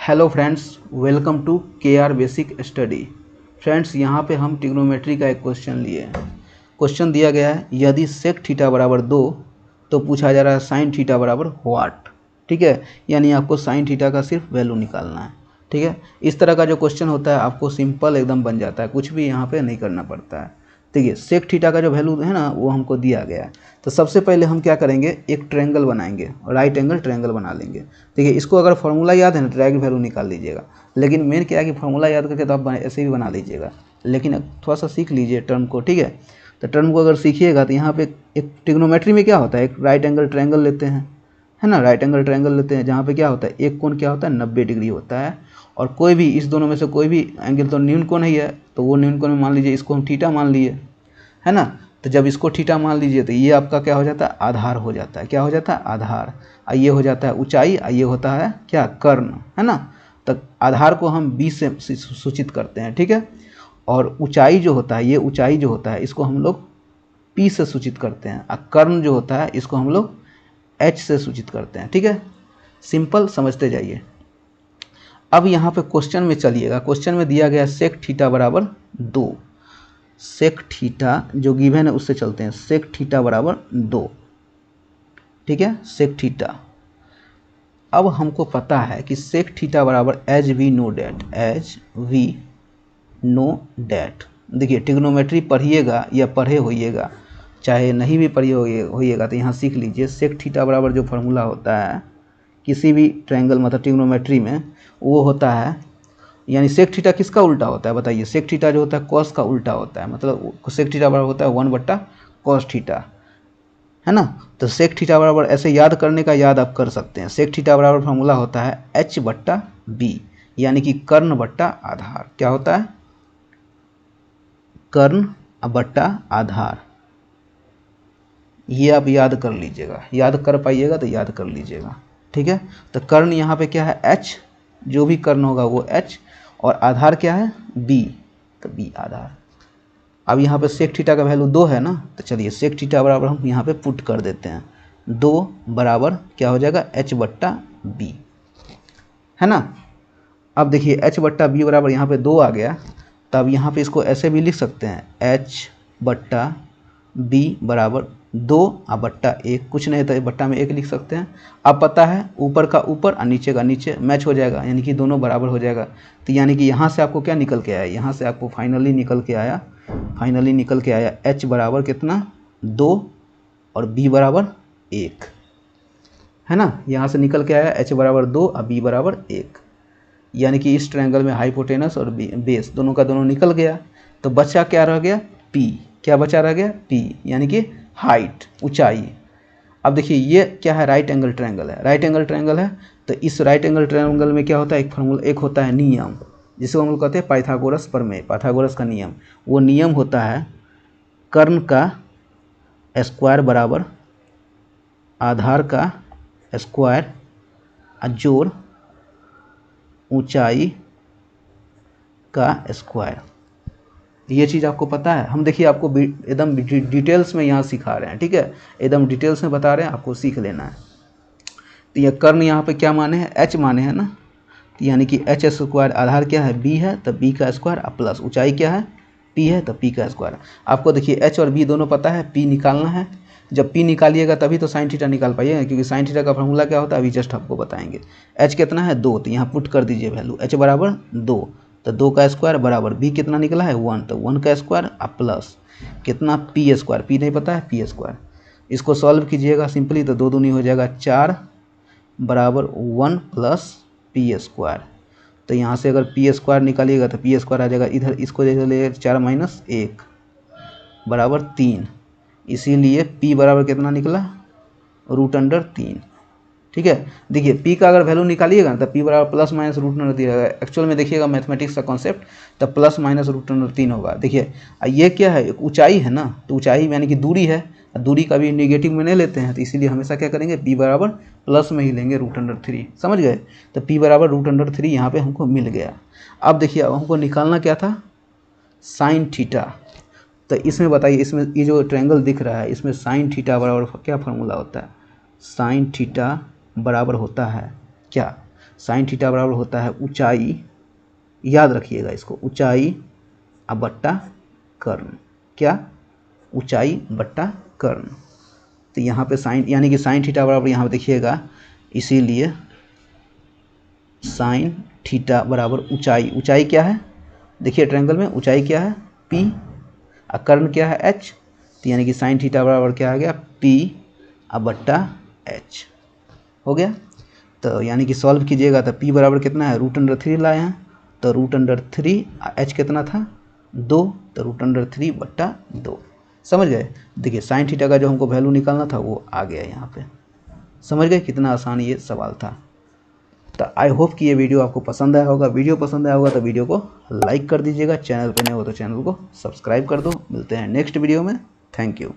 Hello friends, welcome to KR basic study. Friends, यहाँ पे हम ट्रिग्नोमेट्री का एक क्वेश्चन लिए हैं। क्वेश्चन दिया गया है, यदि सेक थीटा बराबर 2 तो पूछा जा रहा है साइन थीटा बराबर व्हाट। ठीक है, यानी आपको साइन थीटा का सिर्फ वैल्यू निकालना है। ठीक है, इस तरह का जो क्वेश्चन होता है आपको सिंपल एकदम बन जाता है, कुछ भी यहाँ पे नहीं करना पड़ता है। देखिए, सेक थीटा का जो वैल्यू है ना वो हमको दिया गया है। तो सबसे पहले हम क्या करेंगे, एक ट्रायंगल बनाएंगे, राइट एंगल ट्रायंगल बना लेंगे। देखिए, इसको अगर फॉर्मूला याद है ना डायरेक्ट वैल्यू निकाल लीजिएगा, लेकिन मेन क्या है कि फॉर्मूला याद करके तो आप ऐसे भी बना लीजिएगा, लेकिन थोड़ा सा सीख लीजिए टर्म को। ठीक है, तो टर्म को अगर सीखिएगा तो यहाँ पे एक ट्रिग्नोमेट्री में क्या होता है, एक राइट एंगल ट्रायंगल लेते हैं, है ना। राइट एंगल ट्रायंगल लेते हैं जहाँ पे क्या होता है, एक कोण क्या होता है 90 डिग्री होता है, और कोई भी इस दोनों में से कोई भी एंगल तो न्यून कोण ही है, तो वो न्यून कोण में मान लीजिए इसको हम थीटा मान लिए, है ना। तो जब इसको थीटा मान लीजिए तो ये आपका क्या हो जाता है, आधार हो जाता है। क्या हो जाता है, आधार। और ये हो जाता है ऊंचाई, और ये होता है क्या, कर्ण, है ना। तो आधार को हम b से सूचित करते हैं। ठीक है, और ऊंचाई जो होता है, ये ऊंचाई जो होता है इसको हम लोग p से सूचित करते हैं, और कर्ण जो होता है इसको हम लोग h से सूचित करते हैं। ठीक है, सिंपल, समझते जाइए। अब यहाँ पे क्वेश्चन में चलिएगा, क्वेश्चन में दिया गया सेक थीटा बराबर 2। सेक थीटा जो गिवन है उससे चलते हैं, सेक थीटा बराबर 2। ठीक है, सेक थीटा। अब हमको पता है कि सेक थीटा बराबर as we know that, as we know that. देखिए, ट्रिग्नोमेट्री पढ़िएगा या पढ़े होइएगा, चाहे नहीं भी पढ़िए होइएगा, तो यहाँ सीख लीजिए सेक थीटा बराबर जो फार्मूला होता है किसी भी ट्रायंगल मतलब ट्रिग्नोमेट्री में, वो होता है, यानी सेक थीटा किसका उल्टा होता है बताइए। सेक थीटा जो होता है कॉस का उल्टा होता है, मतलब सेक थीटा बराबर होता है 1/cos थीटा, है ना। तो सेक थीटा बराबर ऐसे याद करने का याद आप कर सकते हैं। सेक थीटा बराबर फार्मूला होता है h/b, यानी कि कर्ण बट्टा आधार। क्या होता है, कर्ण बट्टा आधार। ये आप याद कर लीजिएगा, याद कर पाइएगा तो याद कर लीजिएगा। ठीक है, तो कर्ण यहाँ पे क्या है, h, जो भी कर्ण होगा वो h, और आधार क्या है, b, तो b आधार। अब यहाँ पे सेक थीटा का वैल्यू 2 है ना, तो चलिए सेक थीटा बराबर हम यहाँ पे पुट कर देते हैं। 2 बराबर क्या हो जाएगा, h/b, है ना। अब देखिए h/b बराबर यहाँ पे 2 आ गया, तब यहाँ पे इसको ऐसे भी लिख सकते हैं, h/b बराबर 2/1, कुछ नहीं तो बट्टा में 1 लिख सकते हैं। अब पता है ऊपर का ऊपर और नीचे का नीचे मैच हो जाएगा, यानी कि दोनों बराबर हो जाएगा। तो यानी कि यहाँ से आपको क्या निकल के आया, यहाँ से आपको फाइनली निकल के आया h बराबर कितना, 2, और b बराबर 1, है ना। यहाँ से निकल के आया h बराबर 2 और b बराबर 1, यानी कि इस ट्रायंगल में हाइपोटेनस और बेस दोनों का दोनों निकल गया। तो बचा क्या रह गया, p। क्या बचा रह गया, p, यानी कि हाइट, ऊंचाई। अब देखिए ये क्या है, राइट एंगल ट्रायंगल है। राइट एंगल ट्रायंगल है तो इस राइट एंगल ट्रायंगल में क्या होता है, एक फार्मूला, एक होता है नियम, जिसको हम लोग कहते हैं पाइथागोरस प्रमेय, पाइथागोरस का नियम। वो नियम होता है कर्ण का स्क्वायर बराबर आधार का स्क्वायर जोड़ ऊंचाई का स्क्वायर। ये चीज़ आपको पता है। हम देखिए आपको एकदम डिटेल्स में यहाँ सिखा रहे हैं। ठीक है, एकदम डिटेल्स में बता रहे हैं, आपको सीख लेना है। तो ये कर्ण यहाँ पे क्या माने हैं, h माने हैं ना, तो यानी कि h², आधार क्या है, b है, तो b का स्क्वायर, प्लस ऊंचाई क्या है, p है, तो p का स्क्वायर। आपको देखिए h और b दोनों पता है, p निकालना है। जब p निकालिएगा तभी तो साइन थीटा निकाल पाइएगा, क्योंकि साइन थीटा का फॉर्मूला क्या होता है अभी जस्ट आपको बताएंगे। h कितना है, 2, तो यहाँ पुट कर दीजिए वैल्यू, h बराबर 2, तो 2 का स्क्वायर बराबर b कितना निकला है, 1, तो 1 का स्क्वायर प्लस कितना, p², p नहीं पता है, p²। इसको सॉल्व कीजिएगा सिंपली, तो 2 दूनी हो जाएगा 4 बराबर 1 प्लस p²। तो यहाँ से अगर p² निकालिएगा तो p² आ जाएगा इधर, इसको जैसे ले 4 - 1 बराबर 3, इसीलिए p बराबर कितना निकला, √3। ठीक है, देखिए p का अगर वैल्यू निकालिएगा ना तो p बराबर प्लस माइनस √3 रहेगा। एक्चुअल में देखिएगा मैथमेटिक्स का कॉन्सेप्ट, तो प्लस माइनस √3 होगा। देखिए ये क्या है, ऊंचाई है ना, तो ऊंचाई यानी कि दूरी है, दूरी का भी नेगेटिव में नहीं लेते हैं, तो इसीलिए हमेशा क्या करेंगे, p बराबर प्लस में ही लेंगे, √3। समझ गए, तो p बराबर √3 यहाँ पे हमको मिल गया। अब देखिए अब हमको निकालना क्या था, साइन थीटा। तो इसमें बताइए, इसमें ये जो ट्रायंगल दिख रहा है इसमें साइन थीटा बराबर क्या फार्मूला होता है, साइन थीटा बराबर होता है क्या, साइन थीटा बराबर होता है ऊंचाई, याद रखिएगा इसको, ऊंचाई अब बट्टा कर्ण, क्या, ऊंचाई बट्टा कर्ण। तो यहाँ पे साइन यानी कि साइन थीटा बराबर यहाँ पे देखिएगा, इसीलिए साइन थीटा बराबर ऊंचाई, ऊंचाई क्या है देखिए ट्रायंगल में, ऊंचाई क्या है P और कर्ण क्या है H, तो यानी कि साइन थीटा बराबर क्या आ गया P अब बट्टा H हो गया। तो यानी कि सॉल्व कीजिएगा तो P बराबर कितना है √3 लाए हैं, तो √3 H कितना था 2, तो √3 बट्टा 2, समझ गए। देखिए साइन थीटा का जो हमको वैल्यू निकालना था वो आ गया यहाँ पे, समझ गए कितना आसान ये सवाल था। तो आई होप कि ये वीडियो आपको पसंद आया होगा। वीडियो पसंद आया होगा तो वीडियो को लाइक कर दीजिएगा, चैनल पर नए हो तो चैनल को सब्सक्राइब कर दो। मिलते हैं नेक्स्ट वीडियो में, थैंक यू।